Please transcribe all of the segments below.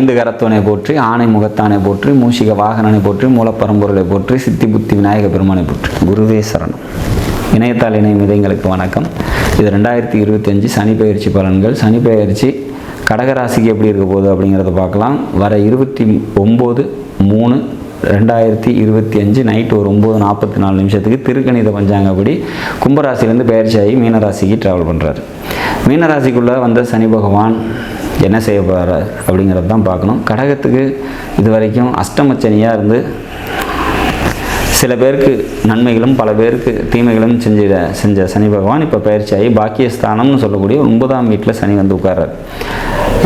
ஐந்து கரத்தவனை போற்றி, ஆணை முகத்தானை போற்றி, மூஷிக வாகனனை போற்றி, மூலப்பரம்பொருளை போற்றி, சித்தி புத்தி விநாயக பெருமானை போற்றி. குருவே சரணம். இணையத்தால் இணையம் இதயங்களுக்கு வணக்கம். இது 2025 சனி பெயர்ச்சி பலன்கள். சனி பெயர்ச்சி கடகராசிக்கு எப்படி இருக்க போகுது அப்படிங்கிறத பார்க்கலாம். வர 29/3/2025 நைட்டு ஒரு 9:44 திருக்கணித பஞ்சாங்கப்படி கும்பராசிலேருந்து பெயர்ச்சி ஆகி மீனராசிக்கு ட்ராவல் பண்ணுறாரு. மீனராசிக்குள்ளே வந்த சனி பகவான் என்ன செய்ய போகிறார் அப்படிங்கிறது தான் பார்க்கணும். கடகத்துக்கு இது வரைக்கும் அஷ்டமச்சனியாக இருந்து சில பேருக்கு நன்மைகளும் பல பேருக்கு தீமைகளும் செஞ்ச சனி பகவான் இப்போ பயிற்சியாகி பாக்கியஸ்தானம்னு சொல்லக்கூடிய 9ஆம் வீட்டில் சனி வந்து உட்கார்றார்.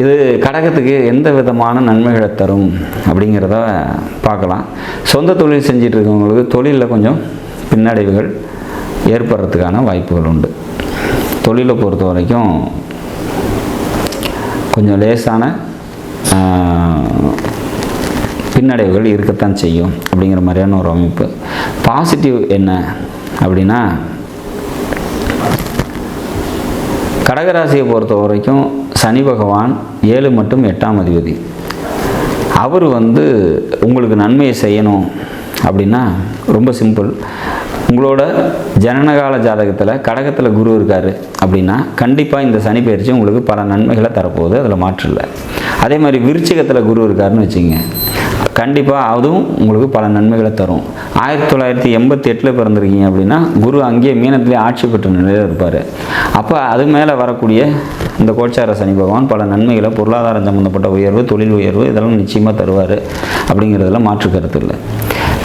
இது கடகத்துக்கு எந்த விதமான நன்மைகளை தரும் அப்படிங்கிறத பார்க்கலாம். சொந்த தொழில் செஞ்சிட்டு இருக்கவங்களுக்கு தொழிலில் கொஞ்சம் பின்னடைவுகள் ஏற்படுறதுக்கான வாய்ப்புகள் உண்டு. தொழிலை பொறுத்த வரைக்கும் கொஞ்சம் லேசான பின்னடைவுகள் இருக்கத்தான் செய்யும் அப்படிங்கிற மாதிரியான ஒரு அமைப்பு. பாசிட்டிவ் என்ன அப்படின்னா, கடகராசியை பொறுத்த வரைக்கும் சனி பகவான் 7 மற்றும் 8ஆம் அதிபதி. அவர் வந்து உங்களுக்கு நன்மையை செய்யணும் அப்படின்னா ரொம்ப சிம்பிள். உங்களோட ஜனனகால ஜாதகத்தில் கடகத்தில் குரு இருக்கார் அப்படின்னா கண்டிப்பாக இந்த சனி பயிற்சி உங்களுக்கு பல நன்மைகளை தரப்போகுது, அதில் மாற்று இல்லை. அதே மாதிரி விருச்சிகத்தில் குரு இருக்காருன்னு வச்சுங்க, கண்டிப்பாக அதுவும் உங்களுக்கு பல நன்மைகளை தரும். 1988 பிறந்திருக்கீங்க அப்படின்னா குரு அங்கேயே மீனத்திலே ஆட்சி பெற்ற நிலையில் இருப்பார். அப்போ அது மேலே வரக்கூடிய இந்த கோச்சார சனி பகவான் பல நன்மைகளை, பொருளாதாரம் சம்மந்தப்பட்ட உயர்வு, தொழில் உயர்வு இதெல்லாம் நிச்சயமாக தருவார் அப்படிங்கிறதுல மாற்று கருத்து இல்லை.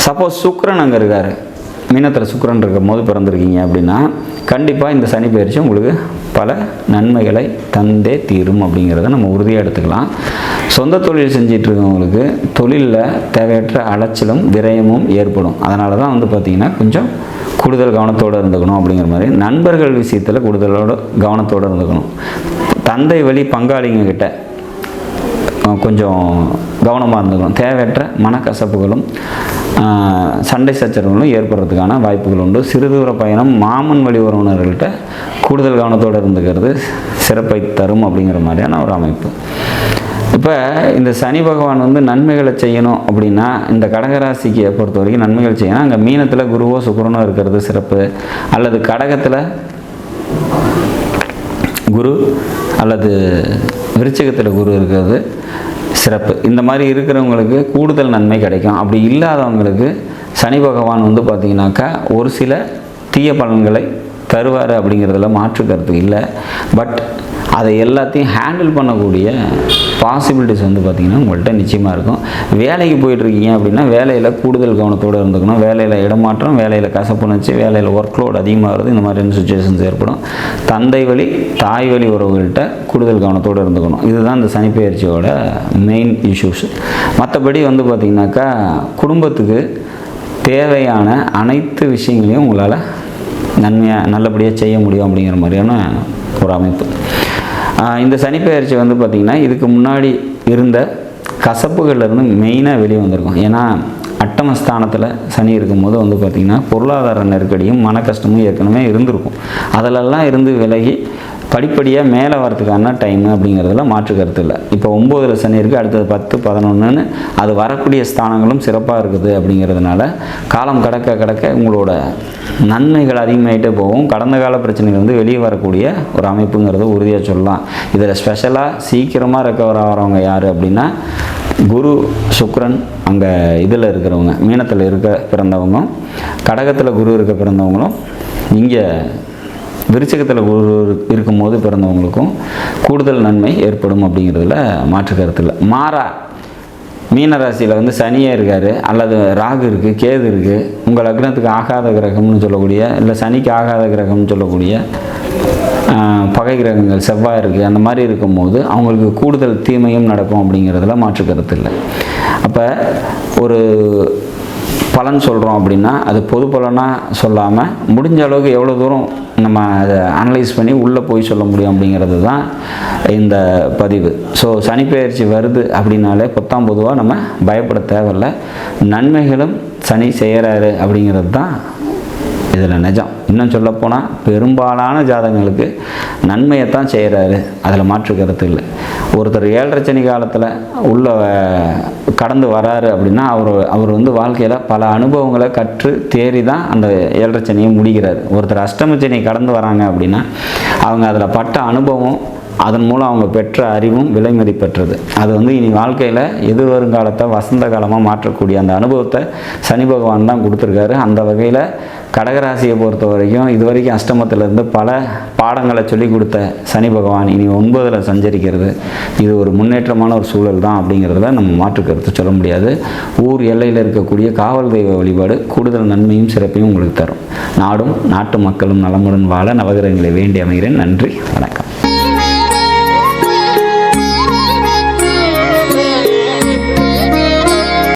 சப்போஸ் சுக்கிரன் அங்கே இருக்கார், மீனத்தில் சுக்கிரன் இருக்கும் போது பிறந்திருக்கீங்க அப்படின்னா கண்டிப்பாக இந்த சனி பயிற்சி உங்களுக்கு பல நன்மைகளை தந்தே தீரும் அப்படிங்கிறத நம்ம உறுதியாக எடுத்துக்கலாம். சொந்த தொழில் செஞ்சிட்டு இருக்கவங்களுக்கு தொழிலில் தேவையற்ற அலைச்சலும் விரயமும் ஏற்படும். அதனால தான் வந்து பார்த்திங்கன்னா கொஞ்சம் கூடுதல் கவனத்தோடு இருந்துக்கணும் அப்படிங்கிற மாதிரி. நண்பர்கள் விஷயத்தில் கூடுதலோட கவனத்தோடு இருந்துக்கணும். தந்தை வழி பங்காளிங்க கிட்ட கொஞ்சம் கவனமாக இருந்துக்கணும். தேவையற்ற மனக்கசப்புகளும் சண்டை சச்சரவுகளும் ஏற்படுறதுக்கான வாய்ப்புகள் உண்டு. சிறுதூர பயணம், மாமன் வழி உறவினர்கள்ட்ட கூடுதல் கவனத்தோடு இருந்துக்கிறது சிறப்பை தரும் அப்படிங்கிற மாதிரியான ஒரு அமைப்பு. இப்போ இந்த சனி பகவான் வந்து நன்மைகளை செய்யணும் அப்படின்னா இந்த கடகராசிக்கு பொறுத்த வரைக்கும் நன்மைகள் செய்யணும். அங்கே மீனத்தில் குருவோ சுக்கிரனோ இருக்கிறது சிறப்பு, அல்லது கடகத்தில் குரு அல்லது விருச்சிகத்தில் குரு இருக்கிறது சிறப்பு. இந்த மாதிரி இருக்கிறவங்களுக்கு கூடுதல் நன்மை கிடைக்கும். அப்படி இல்லாதவங்களுக்கு சனி பகவான் வந்து பார்த்திங்கனாக்கா ஒரு சில தீய பலன்களை தருவார் அப்படிங்கிறதுல மாற்று கருத்து இல்லை. பட் அதை எல்லாத்தையும் ஹேண்டில் பண்ணக்கூடிய பாசிபிலிட்டிஸ் வந்து பார்த்திங்கன்னா உங்கள்கிட்ட நிச்சயமாக இருக்கும். வேலைக்கு போயிட்டுருக்கீங்க அப்படின்னா வேலையில் கூடுதல் கவனத்தோடு இருந்துக்கணும். வேலையில் இடமாற்றம், வேலையில் கசப்புணர்ச்சி, வேலையில் ஒர்க் லோட் அதிகமாகிறது, இந்த மாதிரியான சுச்சுவேஷன்ஸ் ஏற்படும். தந்தை வழி தாய் வழி உறவுகள்கிட்ட கூடுதல் கவனத்தோடு இருந்துக்கணும். இதுதான் இந்த சனி பெயர்ச்சியோட மெயின் இஷ்யூஸ். மற்றபடி வந்து பார்த்திங்கனாக்கா குடும்பத்துக்கு தேவையான அனைத்து விஷயங்களையும் உங்களால் நல்லபடியாக செய்ய முடியும் அப்படிங்கிற மாதிரியான ஒரு அமைப்பு. இந்த சனி பெயர்ச்சி வந்து பார்த்திங்கன்னா இதுக்கு முன்னாடி இருந்த கசப்புகள்லேருந்து மெயினாக வெளியே வந்திருக்கும். ஏன்னா அட்டமஸ்தானத்தில் சனி இருக்கும்போது வந்து பார்த்திங்கன்னா பொருளாதார நெருக்கடியும் மன கஷ்டமும் ஏற்கனவே இருந்திருக்கும். அதிலெல்லாம் இருந்து விலகி படிப்படியாக மேலே வரதுக்கான டைமு அப்படிங்கிறதுல மாற்று கருத்து இல்லை. இப்போ 9ல் சனி இருக்குது, அடுத்தது 10, 11ன்னு அது வரக்கூடிய ஸ்தானங்களும் சிறப்பாக இருக்குது. அப்படிங்கிறதுனால காலம் கடக்க உங்களோட நன்மைகள் அதிகமாகிட்டே போகும். கடந்த கால பிரச்சனைகள் வந்து வெளியே வரக்கூடிய ஒரு அமைப்புங்கிறத உறுதியாக சொல்லலாம். இதில் ஸ்பெஷலாக சீக்கிரமாக ரெக்கவர் ஆகிறவங்க யார் அப்படின்னா குரு சுக்கிரன் அங்கே இதில் இருக்கிறவங்க, மீனத்தில் இருக்க பிறந்தவங்க, கடகத்தில் குரு இருக்க பிறந்தவங்களும், இங்கே விருச்சிகத்தில் குரு இருக்கும்போது பிறந்தவங்களுக்கும் கூடுதல் நன்மை ஏற்படும் அப்படிங்கிறதுல மாற்று கருத்து இல்லை. மாறா மீனராசியில் வந்து சனியே இருக்கார், அல்லது ராகு இருக்குது, கேது இருக்குது, உங்கள் லக்னத்துக்கு ஆகாத கிரகம்னு சொல்லக்கூடிய, இல்லை சனிக்கு ஆகாத கிரகம்னு சொல்லக்கூடிய பகை கிரகங்கள் செவ்வாய் இருக்குது. அந்த மாதிரி இருக்கும்போது அவங்களுக்கு கூடுதல் தீமையும் நடக்கும் அப்படிங்கிறதுல மாற்று கருத்து இல்லை. அப்போ ஒரு பலன் சொல்கிறோம் அப்படின்னா அது பொது பலனாக சொல்லாமல் முடிஞ்ச அளவுக்கு எவ்வளோ தூரம் நம்ம அதை அனலைஸ் பண்ணி உள்ளே போய் சொல்ல முடியும் அப்படிங்கிறது தான் இந்த பதிவு. ஸோ சனி பெயர்ச்சி வருது அப்படின்னாலே பொதுவாக நம்ம பயப்பட தேவையில்லை. நன்மைகளும் சனி செய்கிறாரு அப்படிங்கிறது தான் இதில் நிஜம். இன்னும் சொல்லப்போனால் பெரும்பாலான ஜாதகங்களுக்கு நன்மையைத்தான் செய்கிறாரு, அதில் மாற்று கருத்து இல்லை. ஒருத்தர் 7.5 சனி காலத்தில் உள்ள கடந்து வராரு அப்படின்னா அவர் வந்து வாழ்க்கையில் பல அனுபவங்களை கற்று தேறி தான் அந்த 7.5 சனியை முடிக்கிறார். ஒருத்தர் அஷ்டம சனி கடந்து வராங்க அப்படின்னா அவங்க அதில் பட்ட அனுபவம், அதன் மூலம் அவங்க பெற்ற அறிவும் விலை மதிப்பெற்றது. அது வந்து இனி வாழ்க்கையில் எதிர்வருங்காலத்தை வசந்த காலமாக மாற்றக்கூடிய அந்த அனுபவத்தை சனி பகவான் தான் கொடுத்துருக்காரு. அந்த வகையில் கடகராசியை பொறுத்த வரைக்கும் இது வரைக்கும் அஷ்டமத்திலேருந்து பல பாடங்களை சொல்லிக் கொடுத்த சனி பகவான் இனி 9ல் சஞ்சரிக்கிறது இது ஒரு முன்னேற்றமான ஒரு சூழல் தான் அப்படிங்கிறத நம்ம மாற்று கருத்து சொல்ல முடியாது. ஊர் எல்லையில் இருக்கக்கூடிய காவல் தெய்வ வழிபாடு கூடுதல் நன்மையும் சிறப்பையும் உங்களுக்கு தரும். நாடும் நாட்டு மக்களும் நலமுடன் வாழ நவகிரகங்களை வேண்டி அமைகிறேன். நன்றி, வணக்கம்.